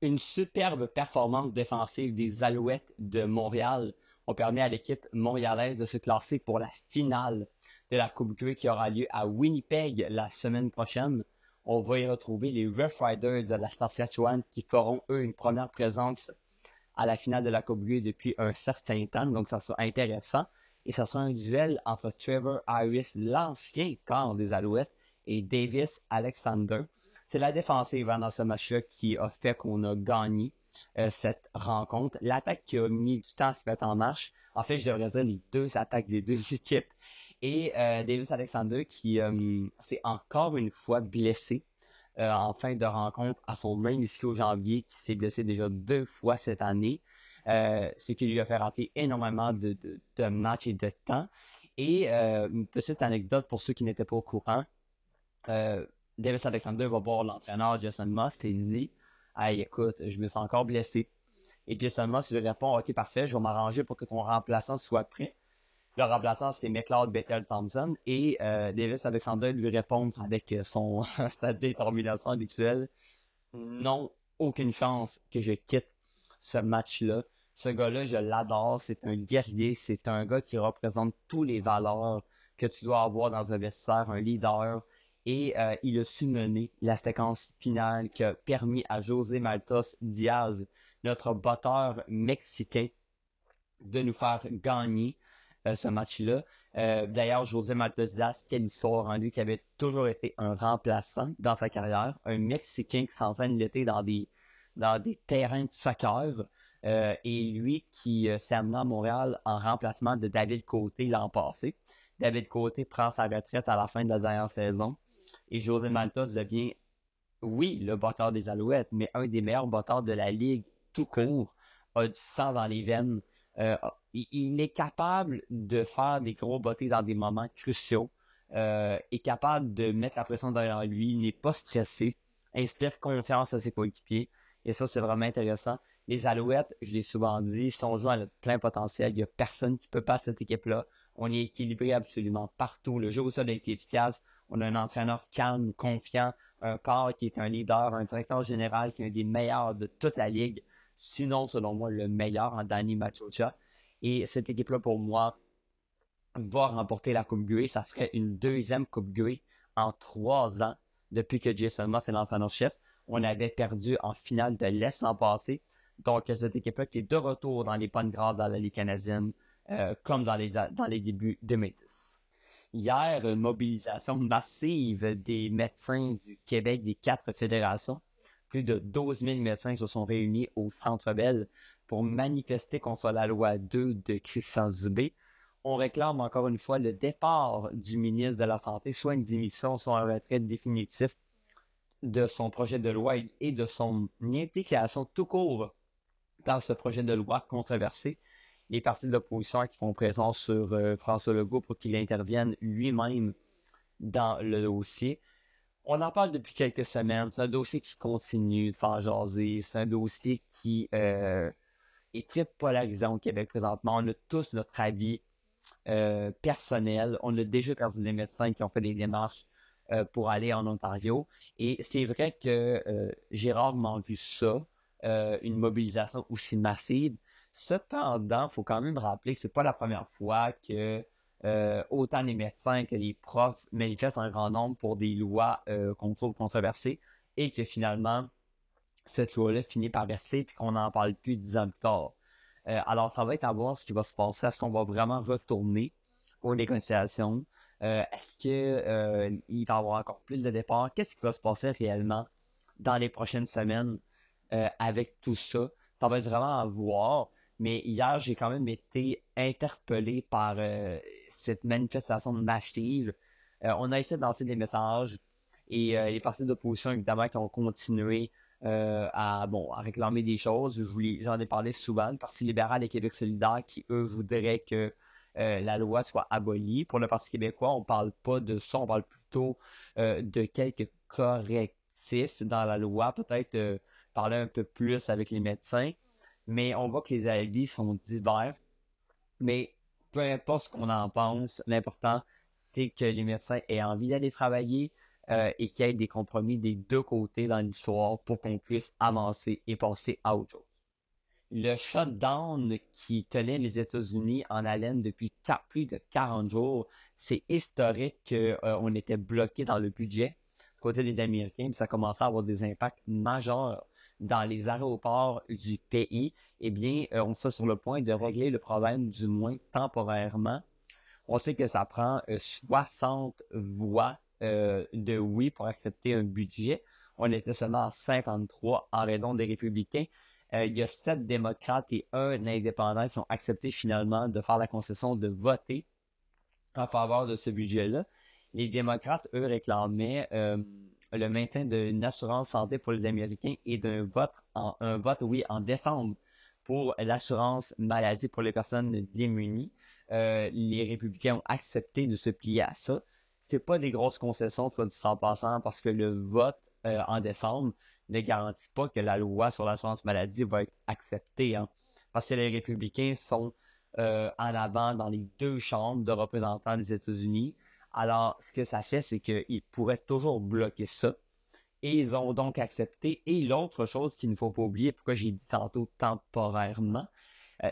Une superbe performance défensive des Alouettes de Montréal ont permis à l'équipe montréalaise de se classer pour la finale de la Coupe Grey qui aura lieu à Winnipeg la semaine prochaine. On va y retrouver les Rough Riders de la Saskatchewan qui feront, eux, une première présence à la finale de la Coupe Grey depuis un certain temps, donc ça sera intéressant. Et ça sera un duel entre Trevor Harris, l'ancien corps des Alouettes, et Davis Alexander. C'est la défensive dans ce match-là qui a fait qu'on a gagné cette rencontre. L'attaque qui a mis du temps à se mettre en marche, en fait, je devrais dire les deux attaques des deux équipes. Et Davis Alexander qui s'est encore une fois blessé en fin de rencontre à son même ischio janvier, qui s'est blessé déjà 2 fois cette année, ce qui lui a fait rater énormément de matchs et de temps. Et une petite anecdote pour ceux qui n'étaient pas au courant, euh, Davis Alexander va voir l'entraîneur Jason Moss et il dit Hey, écoute, je me sens encore blessé. Et Jason Moss lui répond Ok, parfait, je vais m'arranger pour que ton remplaçant soit prêt. Le remplaçant, c'était McLeod Bethel Thompson. Et Davis Alexander lui répond avec sa détermination habituelle Non, aucune chance que je quitte ce match-là. Ce gars-là, je l'adore. C'est un guerrier. C'est un gars qui représente tous les valeurs que tu dois avoir dans un vestiaire, un leader. Et il a su mener la séquence finale qui a permis à José Maltos Diaz, notre batteur mexicain, de nous faire gagner ce match-là. D'ailleurs, José Maltos Diaz, quelle histoire, hein, lui qui avait toujours été un remplaçant dans sa carrière, un Mexicain qui s'entraîne l'été dans des terrains de soccer, et lui qui s'est amené à Montréal en remplacement de David Côté l'an passé. David Côté prend sa retraite à la fin de la dernière saison et José Maltos devient, oui, le batteur des Alouettes, mais un des meilleurs batteurs de la ligue tout court, a du sang dans les veines. Il est capable de faire des gros bottés dans des moments cruciaux, est capable de mettre la pression derrière lui, il n'est pas stressé, inspire confiance à ses coéquipiers, et ça, c'est vraiment intéressant. Les Alouettes, je l'ai souvent dit, sont joués à notre plein potentiel. Il n'y a personne qui peut pas cette équipe-là. On est équilibré absolument partout. Le jeu au sol a été efficace. On a un entraîneur calme, confiant, un corps qui est un leader, un directeur général qui est un des meilleurs de toute la ligue, sinon selon moi le meilleur en Danny Machocha. Et cette équipe-là, pour moi, va remporter la Coupe Grey. Ça serait une deuxième Coupe Grey en 3 ans depuis que Jason Moss est l'entraîneur-chef. On avait perdu en finale de l'Est l'an passé. Donc, cette équipe-là qui est de retour dans les bonnes grades dans la Ligue canadienne, comme dans les débuts 2010. Hier, une mobilisation massive des médecins du Québec, des 4 fédérations. Plus de 12 000 médecins se sont réunis au Centre Bell pour manifester contre la loi 2 de Christian Dubé. On réclame encore une fois le départ du ministre de la Santé, soit une démission, soit un retrait définitif de son projet de loi et de son implication tout court dans ce projet de loi controversé. Les partis de l'opposition qui font pression sur François Legault pour qu'il intervienne lui-même dans le dossier. On en parle depuis quelques semaines. C'est un dossier qui continue de faire jaser. C'est un dossier qui est très polarisant au Québec présentement. On a tous notre avis personnel. On a déjà perdu des médecins qui ont fait des démarches pour aller en Ontario. Et c'est vrai que j'ai rarement vu ça, une mobilisation aussi massive. Cependant, il faut quand même rappeler que c'est pas la première fois que autant les médecins que les profs manifestent un grand nombre pour des lois qu'on trouve controversées et que finalement, cette loi-là finit par rester et qu'on n'en parle plus 10 ans plus tard. Alors, ça va être à voir ce qui va se passer. Est-ce qu'on va vraiment retourner aux négociations? Est-ce qu'il va y avoir encore plus de départs? Qu'est-ce qui va se passer réellement dans les prochaines semaines avec tout ça? Ça va être vraiment à voir. Mais hier, j'ai quand même été interpellé par cette manifestation massive. On a essayé de lancer des messages et les partis d'opposition, évidemment, qui ont continué à réclamer des choses. J'en ai parlé souvent. Le Parti libéral et Québec solidaire qui, eux, voudraient que la loi soit abolie. Pour le Parti québécois, on parle pas de ça, on parle plutôt de quelques correctifs dans la loi, peut-être parler un peu plus avec les médecins. Mais on voit que les avis sont divers. Mais peu importe ce qu'on en pense, l'important, c'est que les médecins aient envie d'aller travailler, et qu'il y ait des compromis des deux côtés dans l'histoire pour qu'on puisse avancer et passer à autre chose. Le shutdown qui tenait les États-Unis en haleine depuis plus de 40 jours, c'est historique qu'on était bloqué dans le budget du côté des Américains, puis ça commençait à avoir des impacts majeurs dans les aéroports du pays. Eh bien, on est sur le point de régler le problème, du moins temporairement. On sait que ça prend 60 voix de oui pour accepter un budget. On était seulement à 53 en raison des républicains. Il y a 7 démocrates et un indépendant qui ont accepté finalement de faire la concession de voter en faveur de ce budget-là. Les démocrates, eux, réclamaient le maintien d'une assurance santé pour les Américains et un vote, oui, en décembre pour l'assurance maladie pour les personnes démunies. Les républicains ont accepté de se plier à ça. C'est pas des grosses concessions, soit dit en passant, parce que le vote en décembre ne garantit pas que la loi sur l'assurance maladie va être acceptée, hein, parce que les républicains sont en avant dans les deux chambres de représentants des États-Unis. Alors, ce que ça fait, c'est qu'ils pourraient toujours bloquer ça. Et ils ont donc accepté. Et l'autre chose qu'il ne faut pas oublier, pourquoi j'ai dit tantôt temporairement,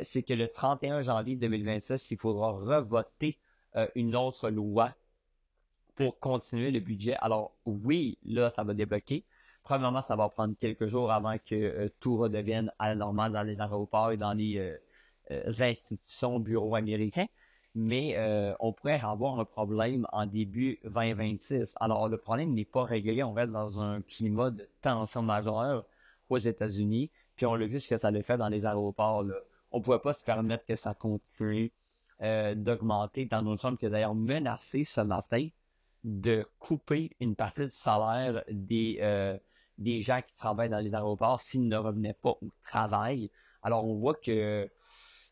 c'est que le 31 janvier 2026, il faudra revoter une autre loi pour continuer le budget. Alors oui, là, ça va débloquer. Premièrement, ça va prendre quelques jours avant que tout redevienne à la normale dans les aéroports et dans les institutions, bureaux américains. Mais on pourrait avoir un problème en début 2026. Alors le problème n'est pas réglé. On reste dans un climat de tension majeure aux États-Unis. Puis on l'a vu ce que ça a fait dans les aéroports, là. On ne pouvait pas se permettre que ça continue d'augmenter. Donald Trump qui a d'ailleurs menacé ce matin de couper une partie du salaire des gens qui travaillent dans les aéroports s'ils ne revenaient pas au travail. Alors, on voit que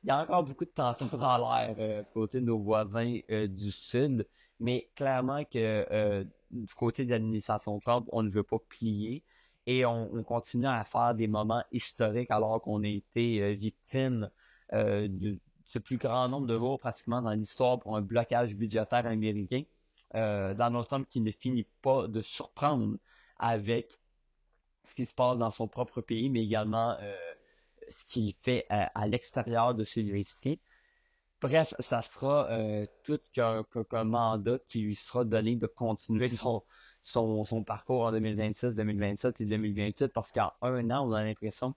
il y a encore beaucoup de tensions dans l'air du côté de nos voisins du Sud, mais clairement que du côté de l'administration Trump, on ne veut pas plier et on continue à faire des moments historiques alors qu'on a été victime du plus grand nombre de jours pratiquement dans l'histoire pour un blocage budgétaire américain. Donald Trump qui ne finit pas de surprendre avec ce qui se passe dans son propre pays, mais également ce qu'il fait à l'extérieur de celui-ci. Bref, ça sera tout qu'un mandat qui lui sera donné de continuer son parcours en 2026, 2027 et 2028, parce qu'en un an, on a l'impression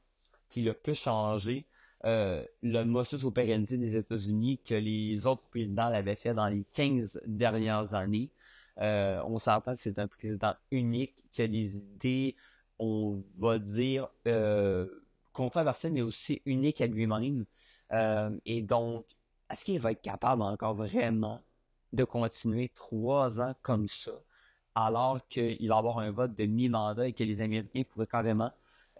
qu'il a plus changé le modus operandi des États-Unis que les autres présidents l'avaient fait dans les 15 dernières années. On s'entend que c'est un président unique qui a des idées, on va dire, controversées, mais aussi uniques à lui-même. Et donc, est-ce qu'il va être capable encore vraiment de continuer 3 ans comme ça, alors qu'il va avoir un vote de mi-mandat et que les Américains pourraient carrément,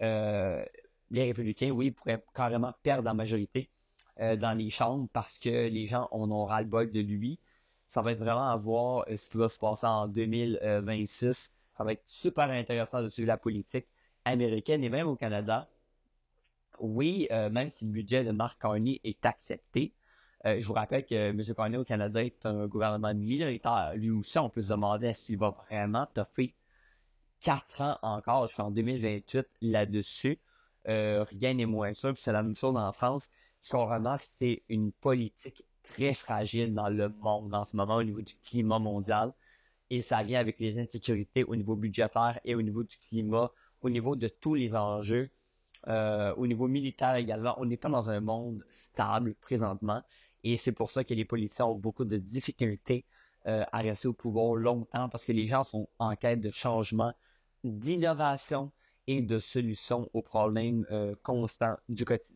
euh, les républicains, oui, pourraient carrément perdre la majorité dans les chambres parce que les gens en ont ras-le-bol de lui. Ça va être vraiment à voir ce qui va se passer en 2026. Ça va être super intéressant de suivre la politique américaine et même au Canada. Oui, même si le budget de Mark Carney est accepté, je vous rappelle que M. Carney au Canada est un gouvernement minoritaire. Lui aussi, on peut se demander est-ce qu'il va vraiment toffer 4 ans encore jusqu'en 2028 là-dessus. Rien n'est moins sûr. Puis c'est la même chose en France. Ce qu'on remarque, c'est une politique très fragile dans le monde en ce moment au niveau du climat mondial. Et ça vient avec les insécurités au niveau budgétaire et au niveau du climat, au niveau de tous les enjeux. Au niveau militaire également, on n'est pas dans un monde stable présentement et c'est pour ça que les politiciens ont beaucoup de difficultés à rester au pouvoir longtemps parce que les gens sont en quête de changement, d'innovation et de solutions aux problèmes constants du quotidien.